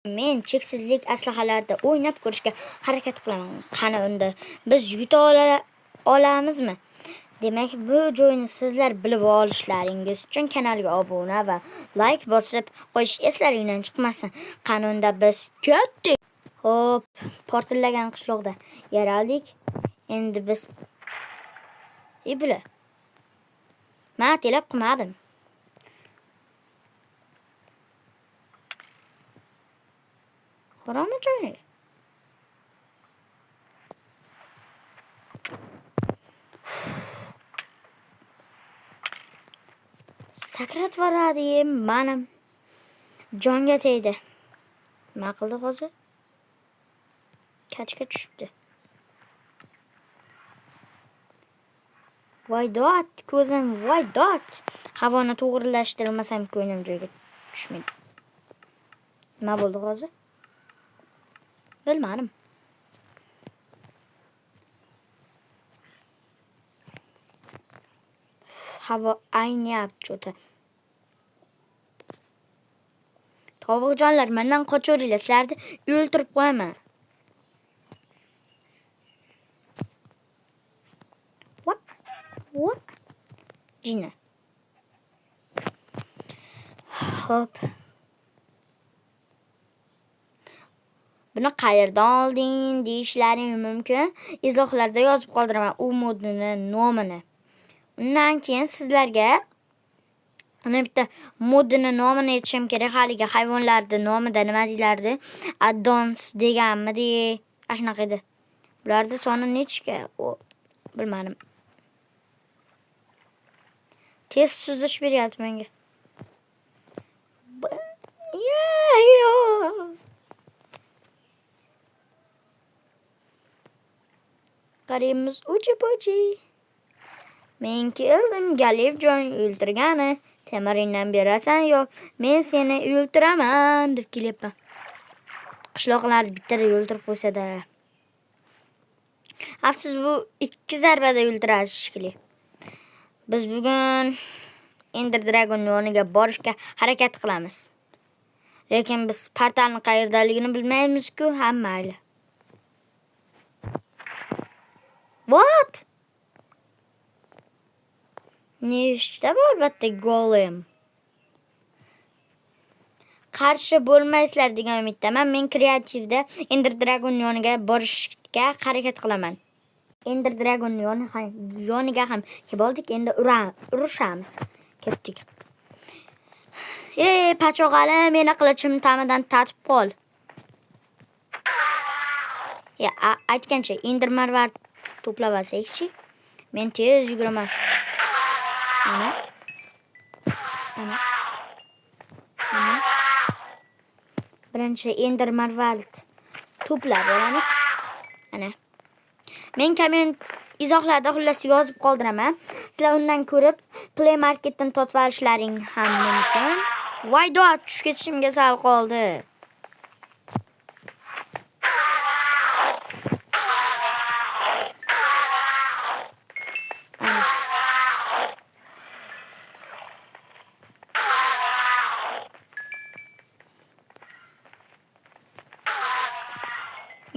Men cheksizlik aslahalarida o'ynab ko'rishga harakat qilaman. Qani unda biz yuta olamizmi? Demak, bu joyni sizlar bilib olishlaringiz uchun kanalga obuna va like bosib qo'yish eslaringizdan chiqmasin. Qani unda biz ketdik. Hop, portillagan qishloqda yer oldik. Endi biz ibla. Men telab qilmadim. Qarama joy. Sakrat varadi menim jonga tegdi. Nima qildi hozir? Kachga tushibdi. Voy dot, ko'zim, voy dot. Havoni to'g'rilashtirmasam ko'nglim joyiga tushmaydi. Nima bo'ldi hozir? Bilmadim. Havo aynayapti cho'ta. Tovuqjonlar, mendan qochoringlar, sizlarni o'ltirib qo'yaman. What? Jina. Hop. Buni qayerdan olding deyishlaring mumkin. Izohlarda yozib qoldiraman u modini nomini. Undan keyin sizlarga bitta modini nomini aytishim kerak. Haligi hayvonlarning nomida nima deylardi? Addons deganmidi? Shunaqa edi. Bularning soni nechga? Bilmadim. Tez suzish beryapti menga. Qaraymiz uchi-puchi. Men keldim, Galibjon o'ltirgani. Temiringdan berasan yo, men seni o'ltiraman deb kelyapman. Qishloqlar bittada o'ltirib qo'ysa-da. Afsus, bu 2 zarbada o'ltirish kerak. Biz bugun Ender Dragon yoniga borishga harakat qilamiz. Lekin biz portalning qayerdaligini bilmaymiz-ku, hammayli. What? Nechta bor bitta golem? Qarshi bo'lmaysizlar degan umiddaman. Men kreativda Ender Dragon yoniga borishga harakat qilaman. Ender Dragon yoniga ham keldik. Endi urushamiz. Ketdik. Pachoqali, meni qilichim tamidan tatib qol. Aytgancha Ender marvar to'plab olsak-chi. Men tez yuguraman. Ana. Birinchi Ender marval to'plab olamiz. Ana. Men komment izohlarda xullas yozib qoldiraman. Sizlar undan ko'rib Play Marketdan totib olishlaring ham mumkin. Voy dot, tushib ketishimga sal qoldi.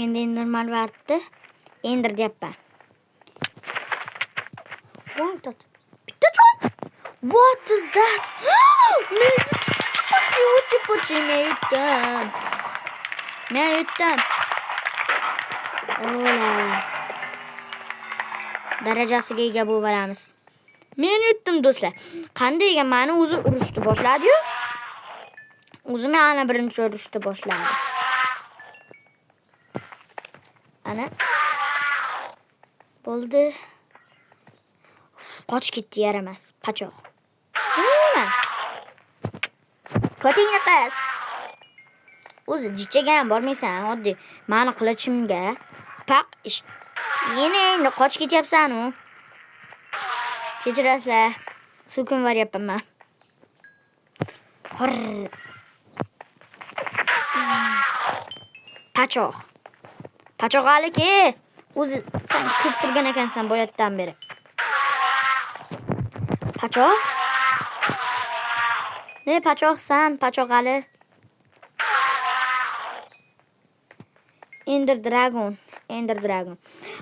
Endi normal vardi. Ender deyapman. Voy dot. Bitta jon. What is that? Men yutdim. Ola. Darajasiga ega bo'lamiz. Men yutdim do'stlar. Qanday ekan meni o'zi urushni boshladi-yu. O'zi meni birinchi urushni boshladi. Ana. Bo'ldi. Qoch ketdi, yaramas. Pachoq. Nima? Kotingni qis. O'zi jichaga ham bormaysan, oddiy. Meni qilichimga paq ish. Yana qoch ketyapsan-u. Kechirasizlar. So'kin varyapman men. Pachoq. Pachoqaliki, o'zi sen ko'p turgan ekansan boyatdan beri. Pachoq? Ne pachoqsan, Pachoqali? Ender Dragon.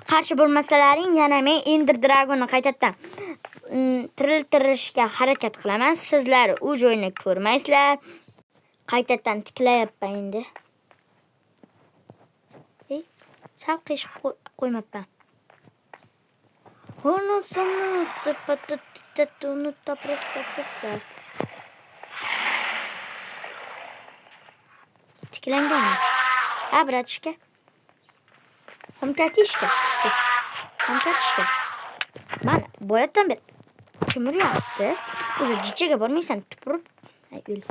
Qarshi bo'lmasalaring, yana men Ender Dragon'ni qaytadan tiriltirishga harakat qilaman. Sizlar u joyni ko'rmaysizlar. Qaytadan tiklayapman endi. Sal qish qo'ymabman. Honosini tapatutunu taprastasa. Tiklangan. Bratishka. Hamkatishka. Men boyatdan beri kim uryapti? O'zi jichaga bormaysan, tupurib. O'l.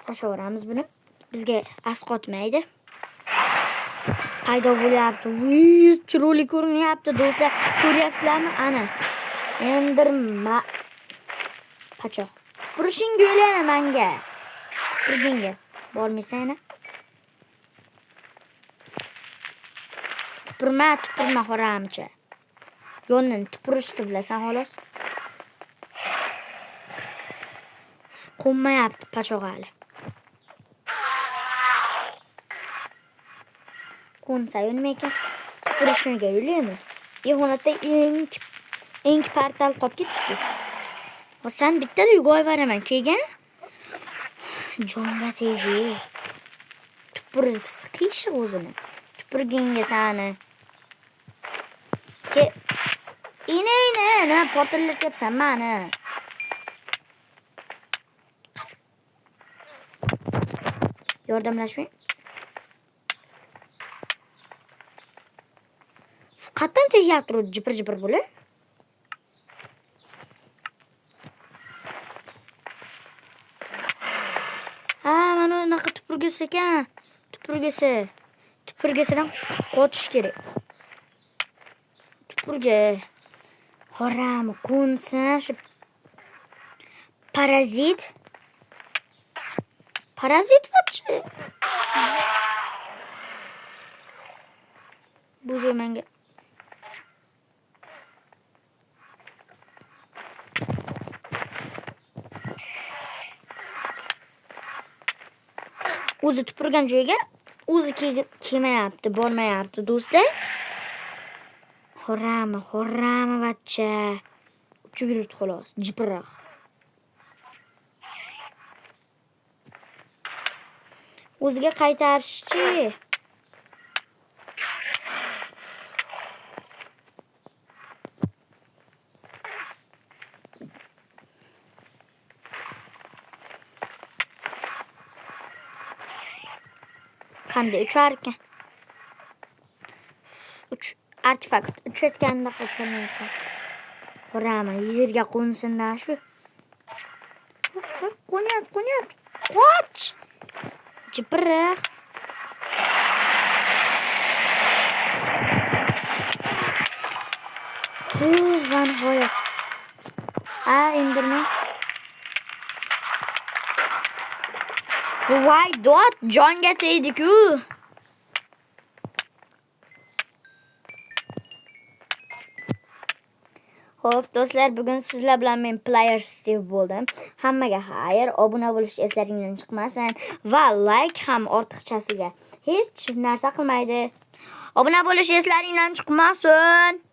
Tashavoramiz buni. Bizga asqotmaydi. Qayda bo'lyapti? Chiroyli ko'rinyapti, do'stlar. Ko'ryapsizlarmi? Ana. Endirma. Pachoq. Turishing yo'lami menga? Turginga. Bormaysan ana. Tupurma xoramcha. Yo'lni tupurishni bilasan xolos. Qo'nmayapti pachoq hali. Qo'nsa nima ekan? Turishingga yo'lami? Yig'onatda eng portal qolib ketibdi. Sen bitta yugoy beraman, kelgan? Jonga tegi. Tupurgisi qiyishi o'zini. Tupurginga sani. Ke ine, nima portallatyapsan meni? Yordamlashmang. Qatdan tegyapti jipir bo'lib? Mana unaqa tupurgisi ekan. Tupurgisidan qochish kerak. Tupurga xoram qo'nsin shu parazit bo'chi. Bu joy menga o'zi tupurgan joyga o'zi kelmayapti, bormayapti do'stlar. Xorrama bachcha. Uchib yuribdi xolos, jipiroq. O'ziga qaytarishchi. Qanday uchar ekan? Artefakt uchayotganda qo'ymayapti. Qo'raman, yerga qo'nsindan shu. Qo'nyapti. Qoch! Jipiroq. Van hoyat. Indirma. Voy dot jonga tegdi-ku. Xo'p, do'stlar, bugun sizlar bilan men Player Steve bo'ldim. Hammaga xayr, obuna bo'lishni eslaringizdan chiqmasin va like ham ortiqchasiga hech narsa qilmaydi. Obuna bo'lish eslaringizdan chiqmasin.